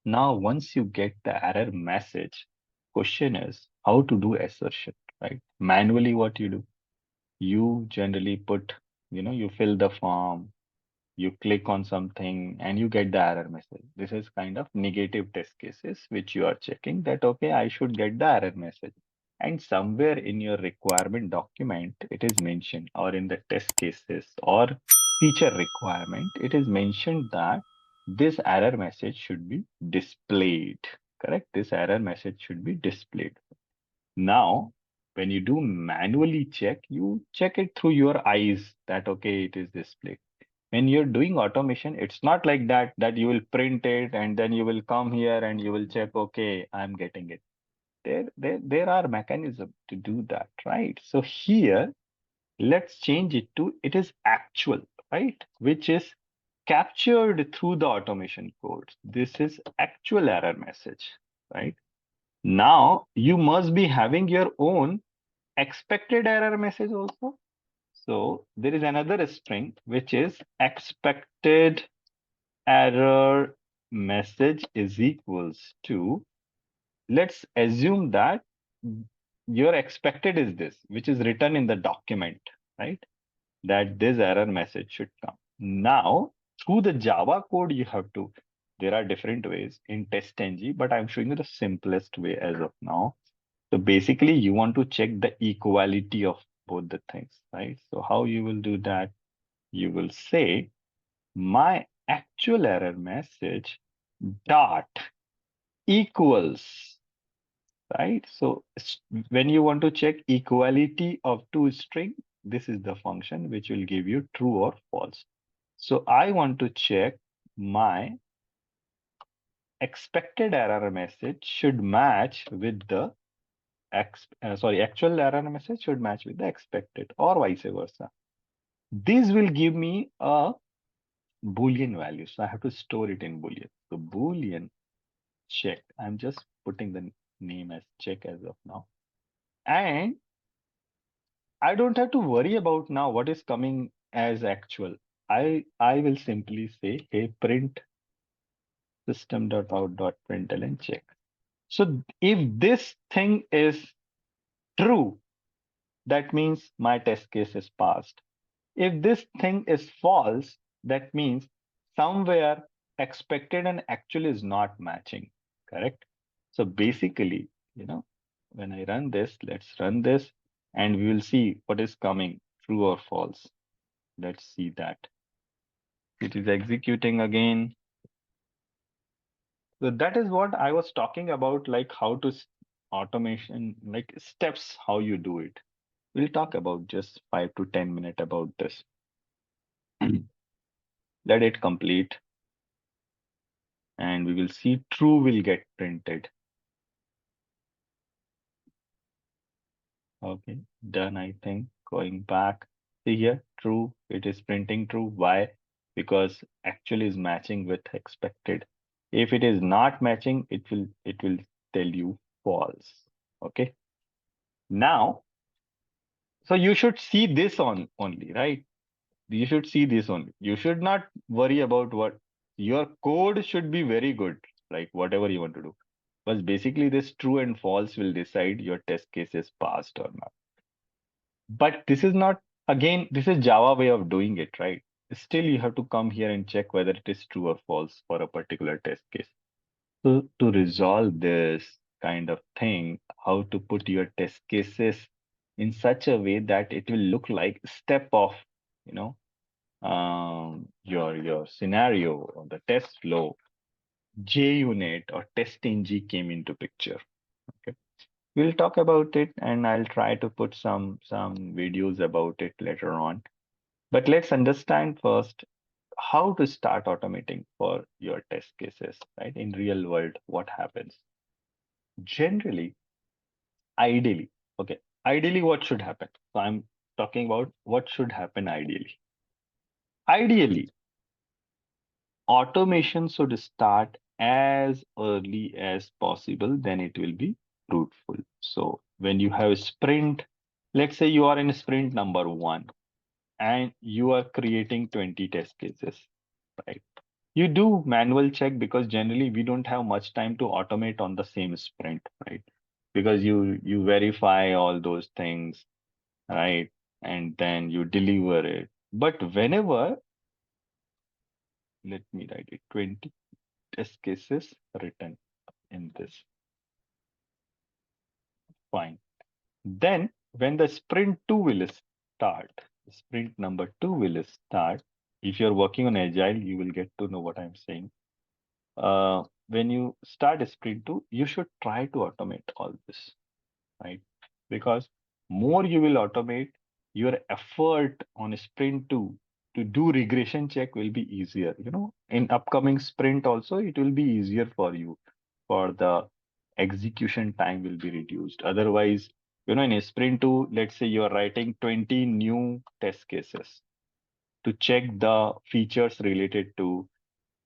Now, once you get the error message, question is how to do assertion, right? Manually, what you do? You generally put, you fill the form, you click on something, and you get the error message. This is kind of negative test cases, which you are checking that, okay, I should get the error message. And somewhere in your requirement document, it is mentioned, or in the test cases or feature requirement, it is mentioned that this error message should be displayed. Correct? This error message should be displayed. Now, when you do manually check, you check it through your eyes that, okay, it is displayed. When you're doing automation, it's not like that you will print it and then you will come here and you will check, okay, I'm getting it. There are mechanisms to do that, right? So here, let's change it to it is actual, right? Which is captured through the automation codes. This is actual error message, right? Now you must be having your own expected error message also. So there is another string which is expected error message is equals to, let's assume that your expected is this, which is written in the document, right? That this error message should come. Now, through the Java code, you have to, there are different ways in TestNG, but I'm showing you the simplest way as of now. So basically, you want to check the equality of both the things, right? So how you will do that? You will say my actual error message dot equals, right? So when you want to check equality of two string, this is the function which will give you true or false. So I want to check my expected error message should match with the actual error message should match with the expected or vice versa. This will give me a Boolean value. So I have to store it in Boolean. So Boolean check. I'm just putting the name as check as of now. And I don't have to worry about now what is coming as actual. I will simply say, hey, print system.out.println check. So if this thing is true, that means my test case is passed. If this thing is false, that means somewhere expected and actual is not matching, correct? So basically, when I run this, let's run this and we will see what is coming, true or false. Let's see that. It is executing again. So that is what I was talking about, like how to automation, like steps, how you do it. We'll talk about just 5 to 10 minutes about this. Let it complete and we will see true will get printed. Okay, done, I think. Going back. See here, true. It is printing true. Why? Because actual is matching with expected. If it is not matching, it will tell you false. Okay. Now, so you should see this on only, right? You should see this only. You should not worry about what your code should be very good, like whatever you want to do. But basically, this true and false will decide your test case is passed or not. But this is not, again, this is Java way of doing it, right? Still, you have to come here and check whether it is true or false for a particular test case. So to resolve this kind of thing, how to put your test cases in such a way that it will look like step of, you know, your scenario or the test flow, JUnit or TestNG came into picture. Okay. We'll talk about it and I'll try to put some videos about it later on. But let's understand first how to start automating for your test cases, right? In real world, what happens? Generally, ideally, okay, ideally what should happen? So I'm talking about what should happen ideally. Ideally, automation should start as early as possible, then it will be fruitful. So when you have a sprint, let's say you are in sprint number 1 and you are creating 20 test cases, right? You do manual check because generally we don't have much time to automate on the same sprint, right? Because you verify all those things, right? And then you deliver it. But whenever, let me write it, 20 test cases written in this. Fine. Then when the sprint two will start, sprint number two will start. If you're working on agile, you will get to know what I'm saying. When you start a sprint two, you should try to automate all this, right? Because more you will automate, your effort on sprint two to do regression check will be easier. In upcoming sprint also, it will be easier for you. For the execution time will be reduced. Otherwise, in a sprint two, let's say you are writing 20 new test cases to check the features related to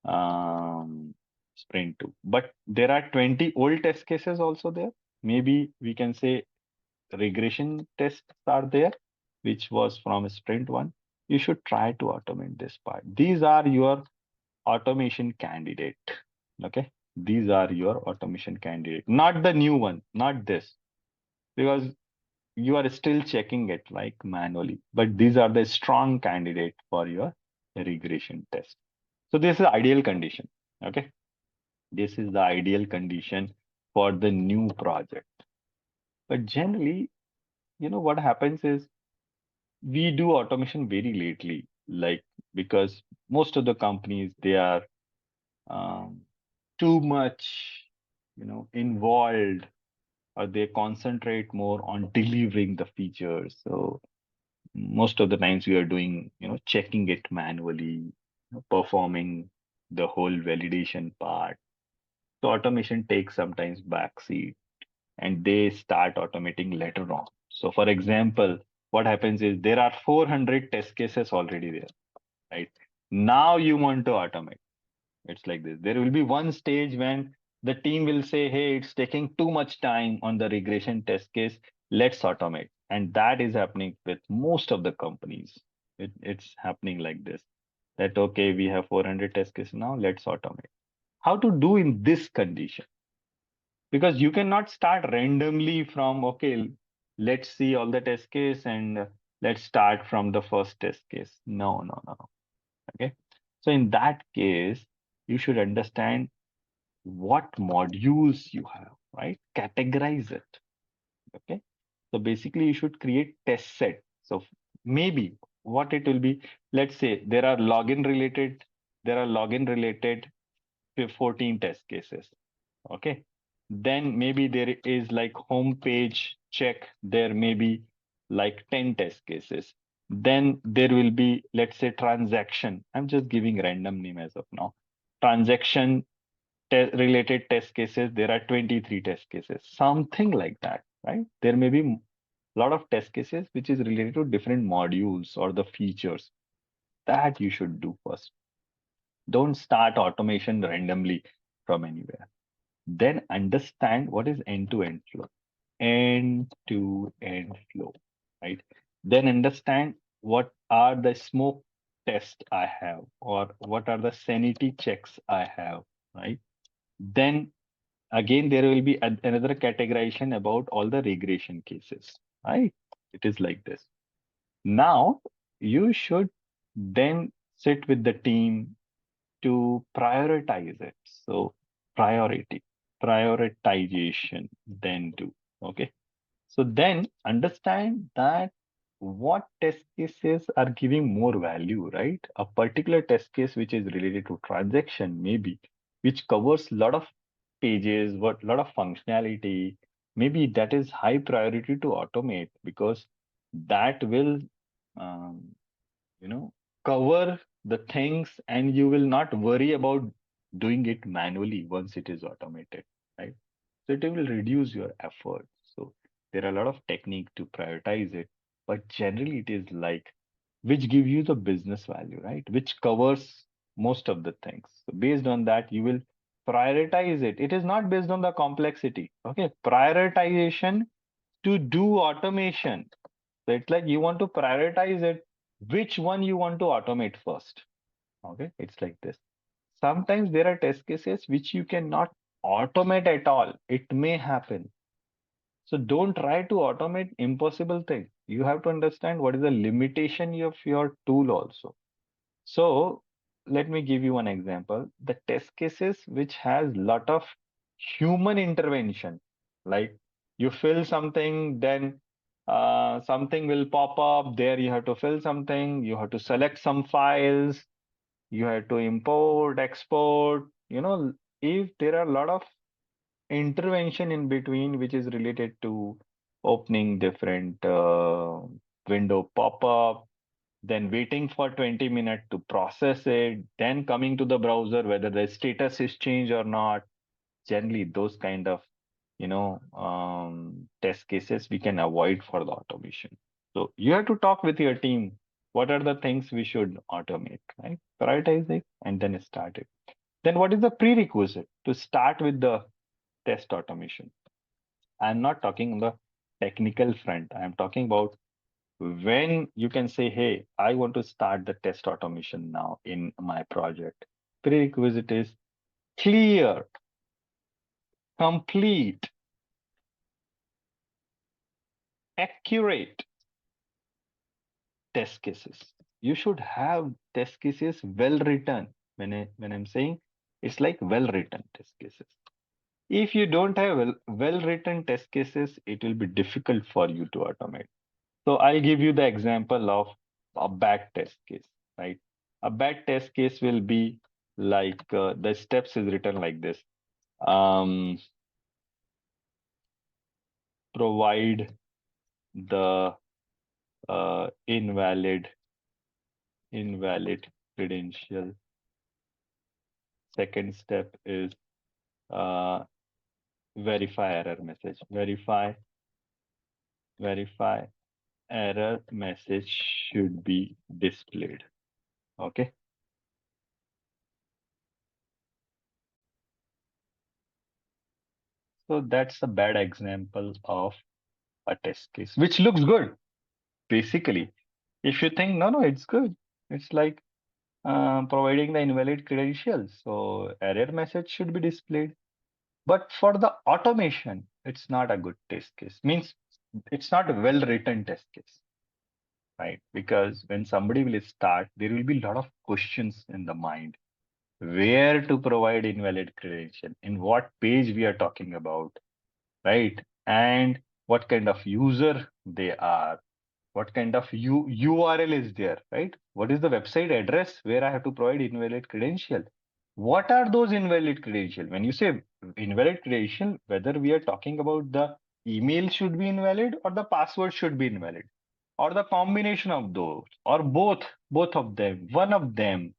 um, sprint two. But there are 20 old test cases also there. Maybe we can say regression tests are there, which was from sprint one. You should try to automate this part. These are your automation candidate. Okay. These are your automation candidate, not the new one, not this, because you are still checking it like manually. But these are the strong candidate for your regression test. So this is ideal condition. Okay. This is the ideal condition for the new project. But generally, what happens is we do automation very lately, like because most of the companies they are um, too much, involved, or they concentrate more on delivering the features. So most of the times we are doing, checking it manually, performing the whole validation part. So automation takes sometimes backseat and they start automating later on. So for example, what happens is there are 400 test cases already there, right? Now you want to automate. It's like this. There will be one stage when the team will say, hey, it's taking too much time on the regression test case. Let's automate. And that is happening with most of the companies. It's happening like this, that, okay, we have 400 test cases now, let's automate. How to do in this condition? Because you cannot start randomly from, okay, let's see all the test case and let's start from the first test case. No, no, no, no. Okay. So in that case, you should understand what modules you have, right? Categorize it. Okay. So basically, you should create test set. So maybe what it will be, let's say there are login related 14 test cases. Okay. Then maybe there is like home page check. There may be like 10 test cases. Then there will be, let's say, transaction. I'm just giving random name as of now. Transaction related test cases. There are 23 test cases, something like that, right? There may be a lot of test cases which is related to different modules or the features that you should do first. Don't start automation randomly from anywhere. Then understand what is end-to-end flow. End-to-end flow, right? Then understand what are the smoke tests I have, or what are the sanity checks I have, right? Then again, there will be another categorization about all the regression cases, right? It is like this. Now, you should then sit with the team to prioritize it. So prioritization, then do. Okay. So then understand that what test cases are giving more value, right? A particular test case which is related to transaction, maybe, which covers a lot of pages, what lot of functionality, maybe that is high priority to automate because that will um, you know cover the things and you will not worry about doing it manually once it is automated, right? So it will reduce your effort. So there are a lot of technique to prioritize it, but generally it is like which give you the business value, right? Which covers most of the things. So based on that, you will prioritize it. It is not based on the complexity. Okay. Prioritization to do automation. So it's like you want to prioritize it, which one you want to automate first. Okay. It's like this. Sometimes there are test cases which you cannot automate at all. It may happen. So don't try to automate impossible things. You have to understand what is the limitation of your tool also. So let me give you one example. The test cases which has lot of human intervention, like you fill something, then something will pop up. There you have to fill something. You have to select some files. You have to import, export. If there are a lot of intervention in between, which is related to opening different window pop up, then waiting for 20 minutes to process it, then coming to the browser whether the status is changed or not. Generally, those kind of test cases we can avoid for the automation. So you have to talk with your team. What are the things we should automate, right? Prioritize it and then start it. Then what is the prerequisite to start with the test automation? I'm not talking on the technical front. I'm talking about when you can say, hey, I want to start the test automation now in my project. Prerequisite is clear, complete, accurate test cases. You should have test cases well written. When I'm saying it's like well written test cases. If you don't have well written test cases, it will be difficult for you to automate. So I'll give you the example of a bad test case, right? A bad test case will be like the steps is written like this. Um, Provide the invalid credential. Second step is uh, verify error message. Verify error message should be displayed. Okay. So that's a bad example of a test case, which looks good. Basically, if you think, no, it's good. It's like providing the invalid credentials. So error message should be displayed. But for the automation, it's not a good test case. Means it's not a well-written test case, right? Because when somebody will start, there will be a lot of questions in the mind. Where to provide invalid credential? In what page we are talking about, right? And what kind of user they are, what kind of URL is there, right? What is the website address where I have to provide invalid credential? What are those invalid credential? When you say invalid credential, whether we are talking about the email should be invalid or the password should be invalid, or the combination of those, or both of them, one of them.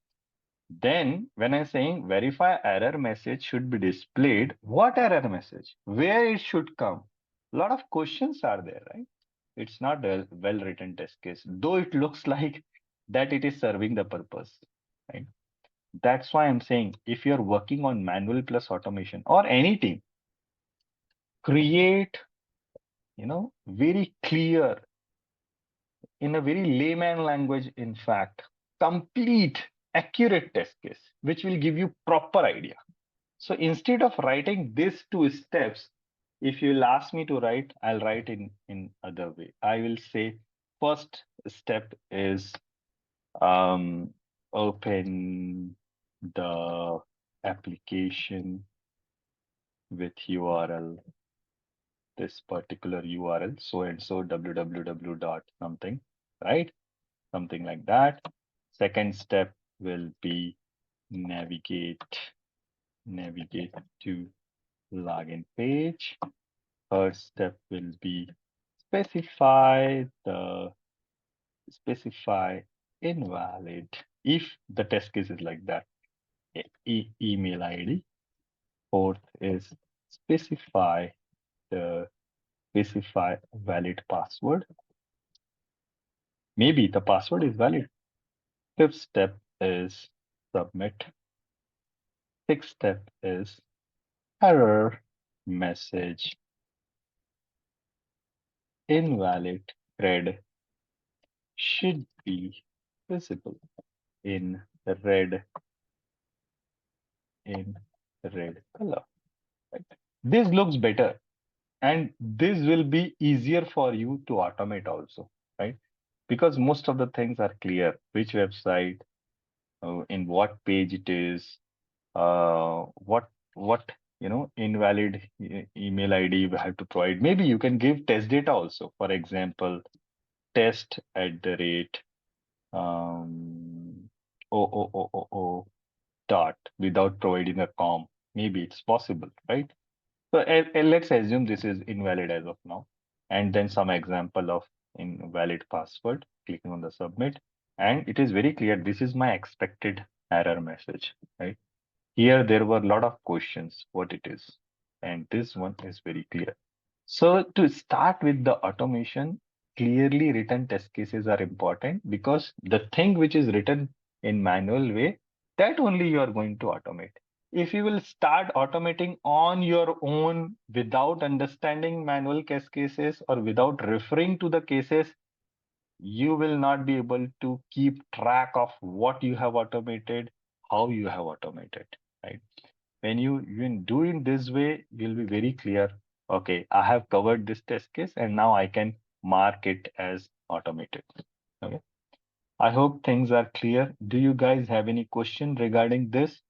Then when I'm saying verify error message should be displayed, what error message? Where it should come? A lot of questions are there, right? It's not a well-written test case, though it looks like that it is serving the purpose, right? That's why I'm saying if you're working on manual plus automation or anything, create, very clear, in a very layman language, in fact, complete, accurate test case, which will give you proper idea. So instead of writing these two steps, if you'll ask me to write, I'll write in other way. I will say first step is open the application with URL, this particular URL, so and so www dot something, right? Something like that. Second step will be navigate to login page. Third step will be specify invalid if the test case is like that. Email ID. Fourth is specify specify valid password. Maybe the password is valid. Fifth step is submit. Sixth step is error message invalid cred should be visible in red in red color. Right? This looks better, and this will be easier for you to automate also, right? Because most of the things are clear. Which website, in what page it is, what invalid email ID we have to provide. Maybe you can give test data also. For example, test at the rate um, dot without providing a com. Maybe it's possible, right? So let's assume this is invalid as of now, and then some example of invalid password. Clicking on the submit, and it is very clear. This is my expected error message, right? Here there were a lot of questions what it is, and this one is very clear. So to start with the automation, clearly written test cases are important because the thing which is written in manual way, that only you are going to automate. If you will start automating on your own without understanding manual test cases or without referring to the cases, you will not be able to keep track of what you have automated, how you have automated, right? When you do it this way, you'll be very clear. Okay, I have covered this test case and now I can mark it as automated. Okay. I hope things are clear. Do you guys have any question regarding this?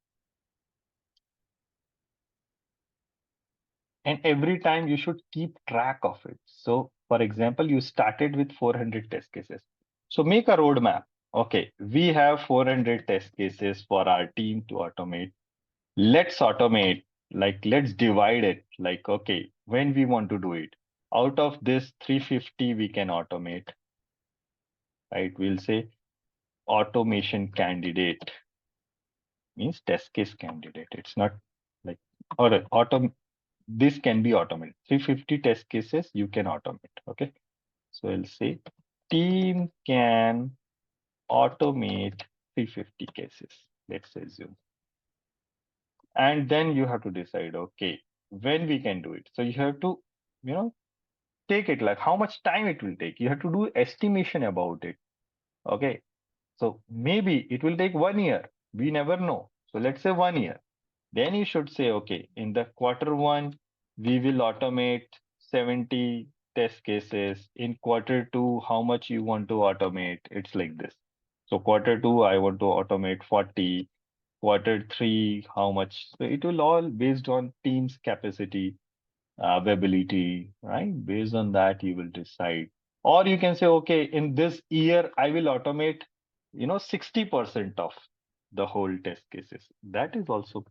And every time you should keep track of it. So, for example, you started with 400 test cases. So make a roadmap. Okay, we have 400 test cases for our team to automate. Let's automate, like let's divide it. Like, okay, when we want to do it, out of this 350 we can automate, right? We'll say automation candidate means test case candidate. It's not like, or this can be automated. 350 test cases you can automate. Okay, so I'll say team can automate 350 cases, let's assume. And then you have to decide, okay, when we can do it. So you have to, you know, take it like how much time it will take. You have to do estimation about it. Okay. So maybe it will take 1 year. We never know. So let's say 1 year. Then you should say, okay, in the quarter 1, we will automate 70 test cases. In quarter 2, how much you want to automate? It's like this. So quarter 2, I want to automate 40. Quarter 3, how much? So it will all based on team's capacity, availability, right? Based on that, you will decide. Or you can say, okay, in this year, I will automate, 60% of the whole test cases. That is also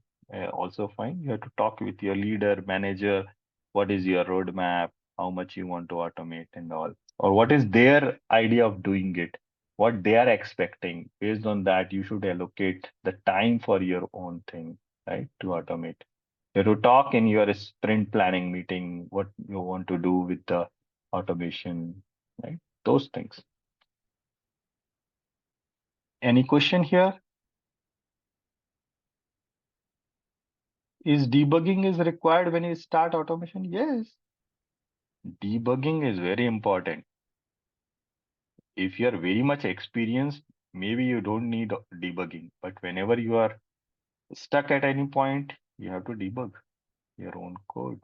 fine. You have to talk with your leader, manager, what is your roadmap, how much you want to automate and all, or what is their idea of doing it, what they are expecting. Based on that, you should allocate the time for your own thing, right, to automate. You have to talk in your sprint planning meeting what you want to do with the automation, right? Those things. Any question here? Is debugging is required when you start automation? Yes, debugging is very important. If you are very much experienced, maybe you don't need debugging. But whenever you are stuck at any point, you have to debug your own code.